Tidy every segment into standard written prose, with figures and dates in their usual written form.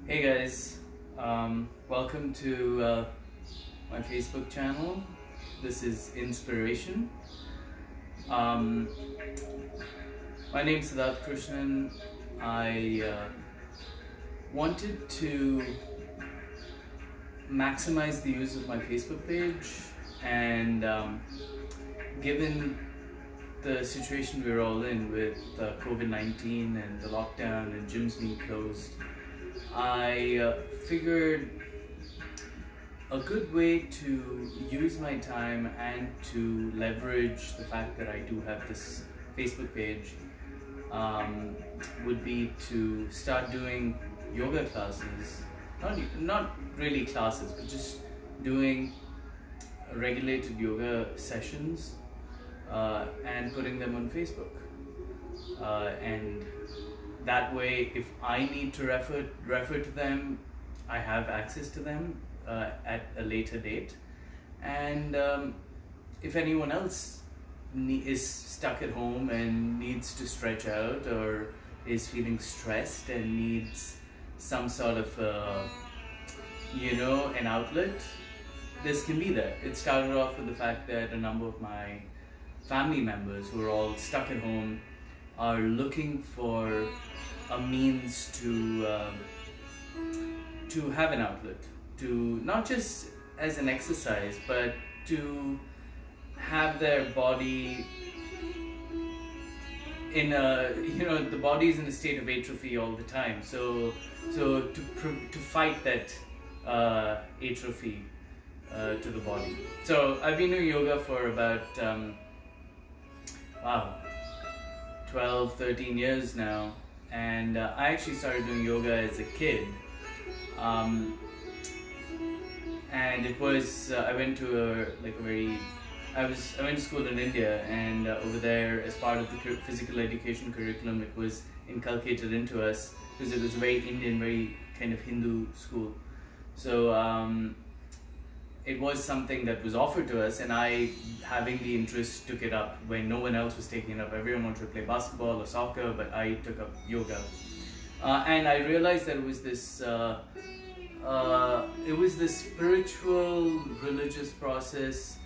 Hey guys, welcome to my Facebook channel. This is Inspiration. My name is Siddharth Krishnan. I wanted to maximize the use of my Facebook page, and given the situation we're all in with COVID-19 and the lockdown and gyms being closed, I figured a good way to use my time and to leverage the fact that I do have this Facebook page would be to start doing yoga classes. Not really classes, but just doing regulated yoga sessions and putting them on Facebook. And that way, if I need to refer to them, I have access to them at a later date. And if anyone else is stuck at home and needs to stretch out, or is feeling stressed and needs some sort of an outlet, this can be there. It started off with the fact that a number of my family members who are all stuck at home are looking for a means to have an outlet, to not just as an exercise, but to have their body in a, the body is in a state of atrophy all the time. So to fight that atrophy to the body. So I've been doing yoga for about 12, 13 years now, and I actually started doing yoga as a kid. And it was I went to I went to school in India, and over there, as part of the physical education curriculum, it was inculcated into us because it was a very Indian, very kind of Hindu school. So it was something that was offered to us, and I, having the interest, took it up when no one else was taking it up. Everyone wanted to play basketball or soccer, but I took up yoga. And I realized that it was this spiritual, religious process,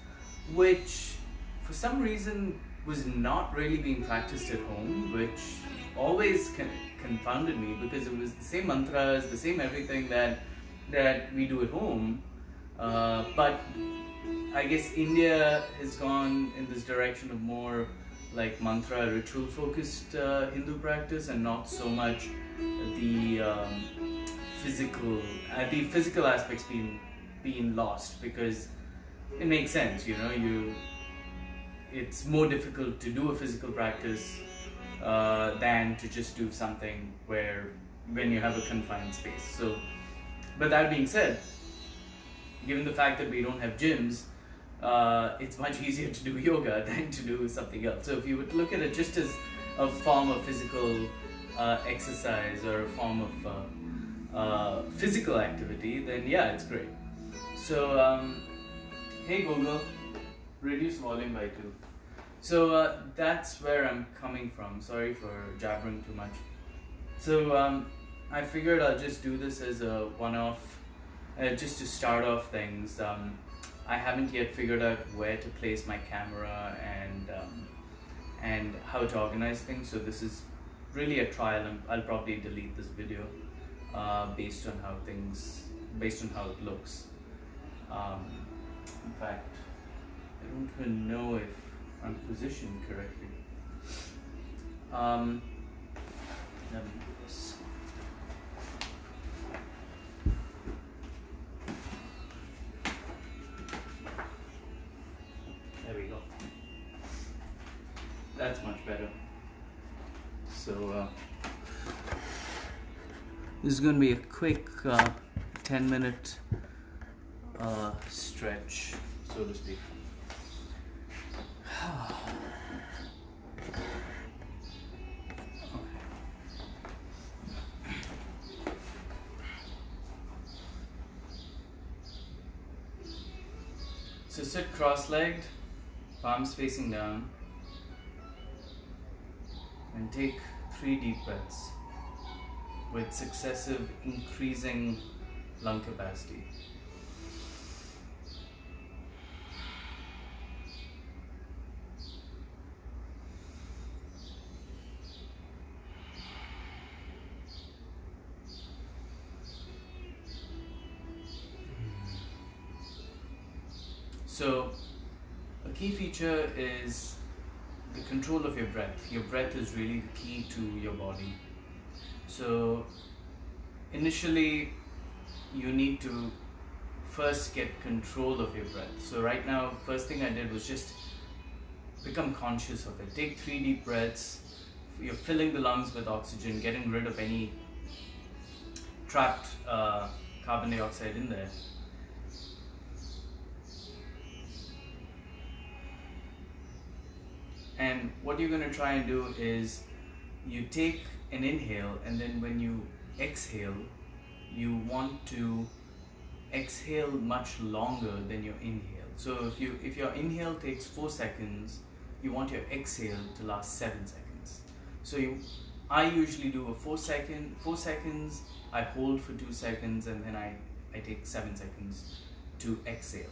which for some reason was not really being practiced at home, which always confounded me, because it was the same mantras, the same everything that we do at home. But I guess India has gone in this direction of more like mantra, ritual focused Hindu practice, and not so much the physical aspects being lost, because it makes sense, it's more difficult to do a physical practice than to just do something when you have a confined space. So, but that being said, given the fact that we don't have gyms, it's much easier to do yoga than to do something else. So if you would look at it just as a form of physical exercise, or a form of physical activity, then yeah, it's great. So hey Google, reduce volume by 2. So that's where I'm coming from. Sorry for jabbering too much. So I figured I'll just do this as a one-off, just to start off things. I haven't yet figured out where to place my camera and how to organize things, so this is really a trial, and I'll probably delete this video based on how it looks. In fact, I don't even know if I'm positioned correctly. Let me do this. There we go. That's much better. So this is going to be a quick 10-minute stretch, so to speak. So sit cross-legged, palms facing down, and take 3 deep breaths. with successive increasing lung capacity. So a key feature is the control of your breath. Your breath is really the key to your body. So initially you need to first get control of your breath. So right now, first thing I did was just become conscious of it. Take 3 deep breaths. You're filling the lungs with oxygen, getting rid of any trapped carbon dioxide in there. And what you're going to try and do is you take an inhale, and then when you exhale, you want to exhale much longer than your inhale. So if your inhale takes 4 seconds, you want your exhale to last 7 seconds. So I usually do a 4 seconds, I hold for 2 seconds, and then I take 7 seconds to exhale.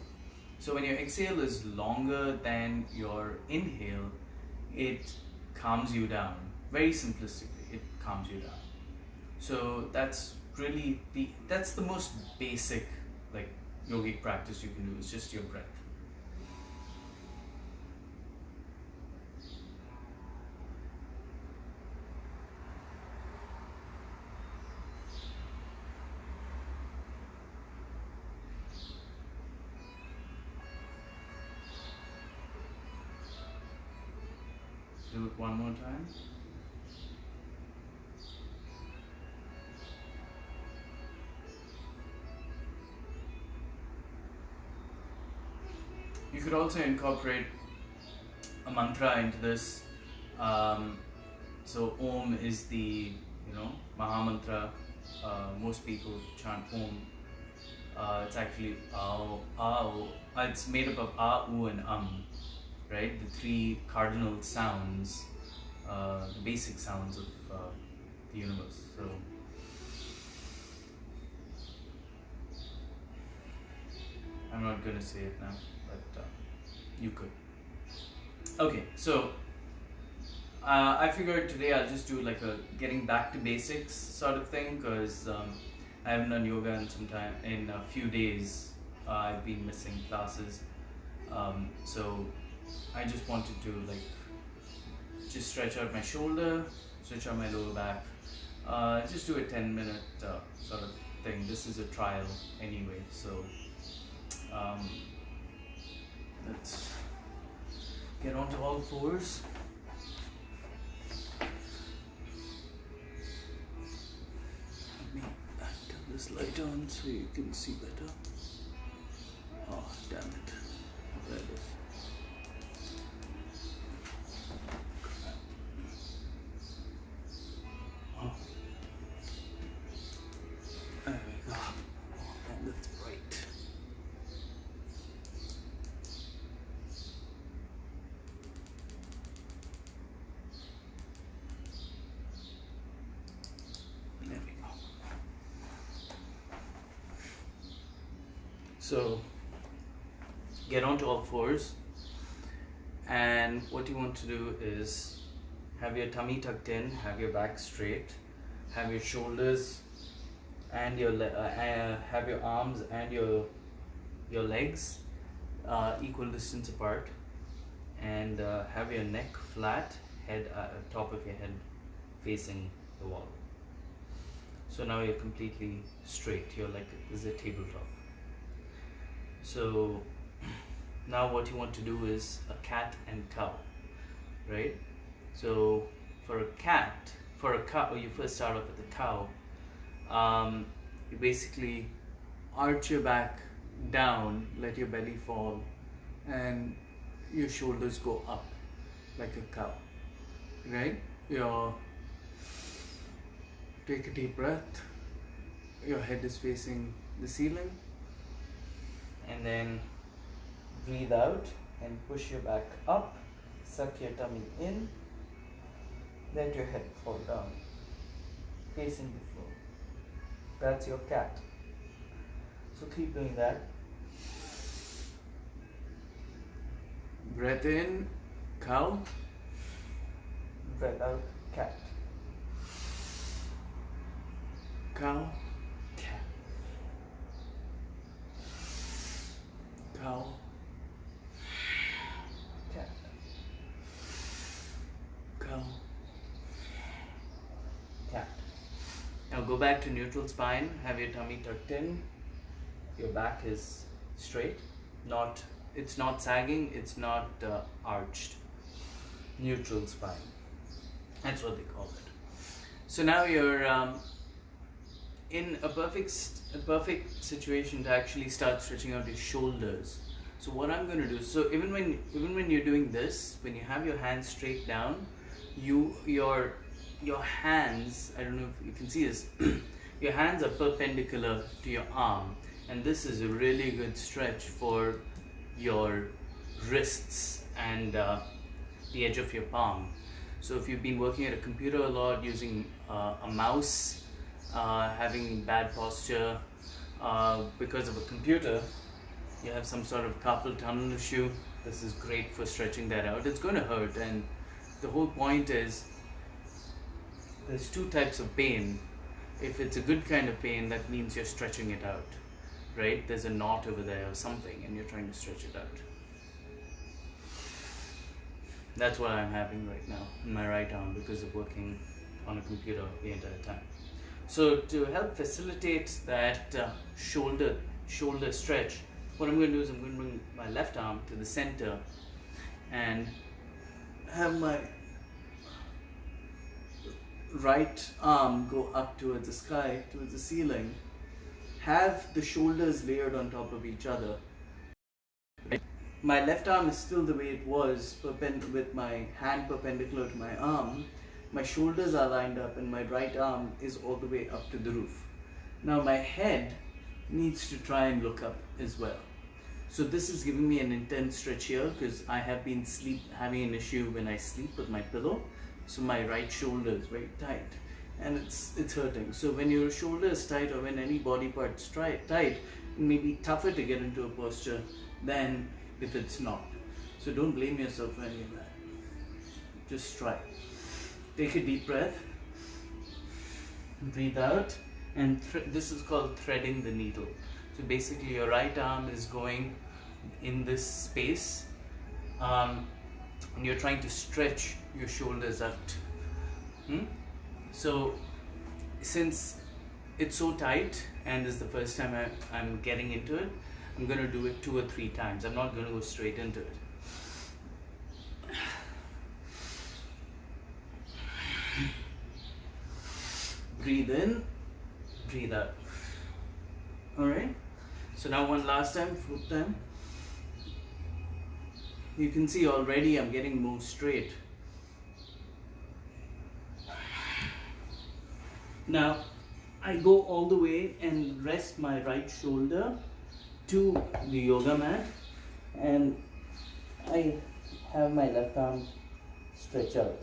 So when your exhale is longer than your inhale, it calms you down. Very simplistically, it calms you down. So that's really that's the most basic like yogic practice you can do, is just your breath. Do it one more time. You could also incorporate a mantra into this. So Om is the Maha Mantra. Most people chant Om. It's actually Ao, Ao. It's made up of A, U, and right? The 3 cardinal sounds, the basic sounds of the universe. So I'm not going to say it now, but you could. Okay, so I figured today I'll just do like a getting back to basics sort of thing, because I haven't done yoga in a few days. I've been missing classes, so I just wanted to just stretch out my shoulder, stretch out my lower back, just do a 10-minute sort of thing. This is a trial anyway, so let's get onto all fours. Let me turn this light on so you can see better. Oh, damn it. There it is. Oh. There we go. Oh, that's bright. There we go. So get onto all fours, and what you want to do is have your tummy tucked in, have your back straight, have your shoulders and your have your arms and your legs equal distance apart, and have your neck flat, head top of your head facing the wall. So now you're completely straight. You're like this is a tabletop. So now what you want to do is a cat and cow, right? So for a cow, you first start off with the cow. You basically arch your back down, let your belly fall, and your shoulders go up like a cow, right? Take a deep breath. Your head is facing the ceiling, and then breathe out and push your back up, suck your tummy in, let your head fall down. facing the floor. That's your cat. So keep doing that. Breath in, cow. Breath out, cat. Cow. Cat. Cow. Cat. Cow. Cat. Now go back to neutral spine. Have your tummy tucked in. Your back is straight. It's not sagging. It's not arched. Neutral spine. That's what they call it. So now you're in a perfect situation to actually start stretching out your shoulders. So what I'm going to do, so even when you're doing this, when you have your hands straight down, your hands, I don't know if you can see this, your hands are perpendicular to your arm, and this is a really good stretch for your wrists and the edge of your palm. So if you've been working at a computer a lot, using a mouse, having bad posture because of a computer, you have some sort of carpal tunnel issue, this is great for stretching that out. It's going to hurt, and the whole point is there's two types of pain. If it's a good kind of pain, that means you're stretching it out, right? There's a knot over there or something and you're trying to stretch it out. That's what I'm having right now in my right arm because of working on a computer the entire time. So to help facilitate that shoulder stretch, what I'm going to do is I'm going to bring my left arm to the center and have my right arm go up towards the sky, towards the ceiling. Have the shoulders layered on top of each other. My left arm is still the way it was, with my hand perpendicular to my arm. My shoulders are lined up and my right arm is all the way up to the roof. Now my head needs to try and look up as well. So this is giving me an intense stretch here because I have been having an issue when I sleep with my pillow. So my right shoulder is very tight and it's hurting. So when your shoulder is tight or when any body part is tight, it may be tougher to get into a posture than if it's not. So don't blame yourself for any of that. Just try. Take a deep breath. Breathe out. And this is called threading the needle. So basically your right arm is going in this space and you're trying to stretch your shoulders out. So since it's so tight and this is the first time I'm getting into it, I'm going to do it 2 or 3 times. I'm not going to go straight into it. Breathe in, breathe out. Alright? So now one last time, 4th time. You can see already I'm getting more straight. Now I go all the way and rest my right shoulder to the yoga mat and I have my left arm stretch out.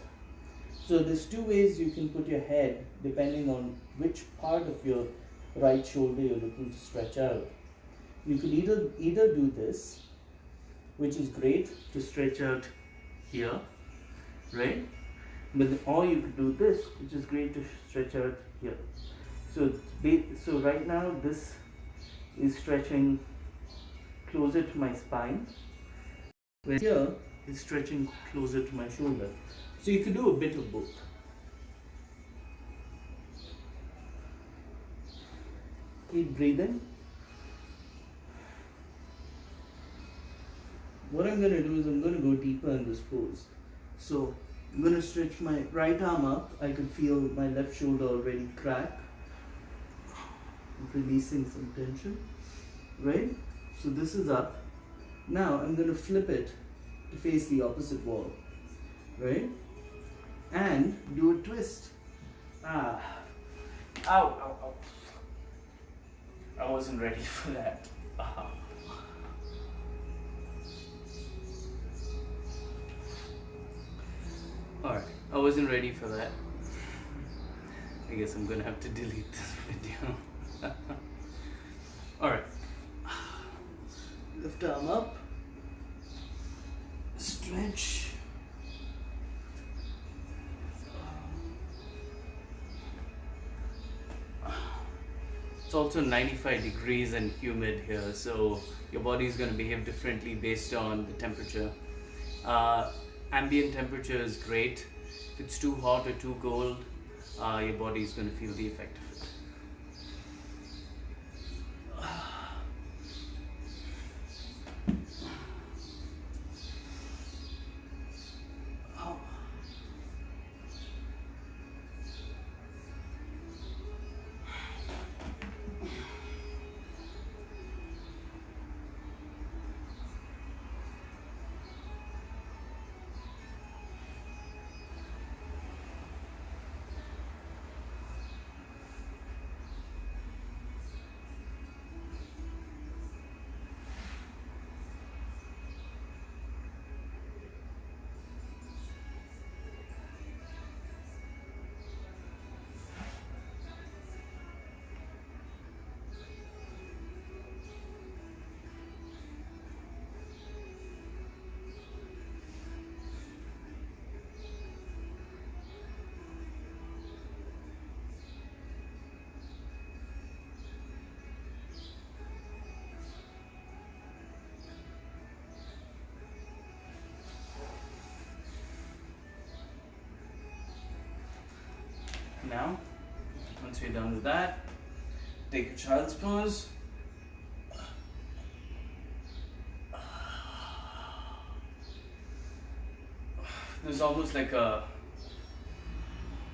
So there's 2 ways you can put your head depending on which part of your right shoulder you're looking to stretch out. You could either do this, which is great to stretch out here, right? Or you could do this, which is great to stretch out here. So right now this is stretching closer to my spine, where here is stretching closer to my shoulder. So you could do a bit of both. Keep breathing. What I'm going to do is I'm going to go deeper in this pose. So I'm going to stretch my right arm up. I could feel my left shoulder already crack. Releasing some tension. Right? So this is up. Now I'm going to flip it to face the opposite wall. Right? And do a twist. Ow, ow, ow. I wasn't ready for that. Alright, I wasn't ready for that. I guess I'm gonna have to delete this video. Alright. Lift arm up. Stretch. It's also 95 degrees and humid here, so your body is going to behave differently based on the temperature. Ambient temperature is great. If it's too hot or too cold, your body is going to feel the effect of it. Now, once we're done with that, take a child's pose. There's almost like a,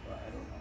I don't know.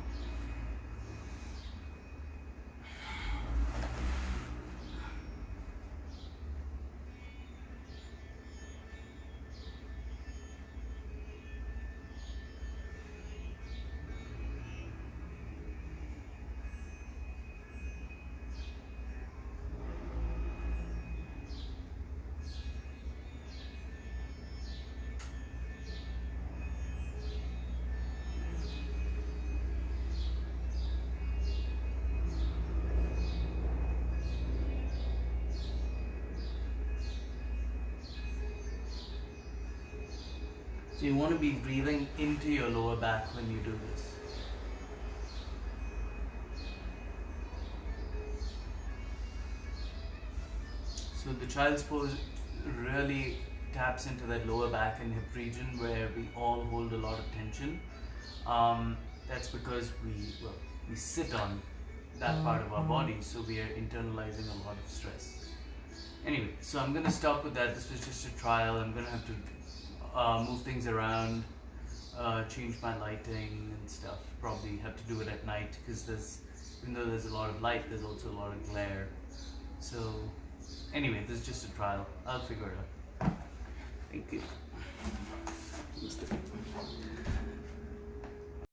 So you want to be breathing into your lower back when you do this. So the child's pose really taps into that lower back and hip region where we all hold a lot of tension. That's because we sit on that part of our body, so we are internalizing a lot of stress. Anyway, so I'm gonna stop with that. This was just a trial. I'm gonna have to move things around, change my lighting and stuff. Probably have to do it at night because even though there's a lot of light, there's also a lot of glare. So anyway, this is just a trial. I'll figure it out. Thank you.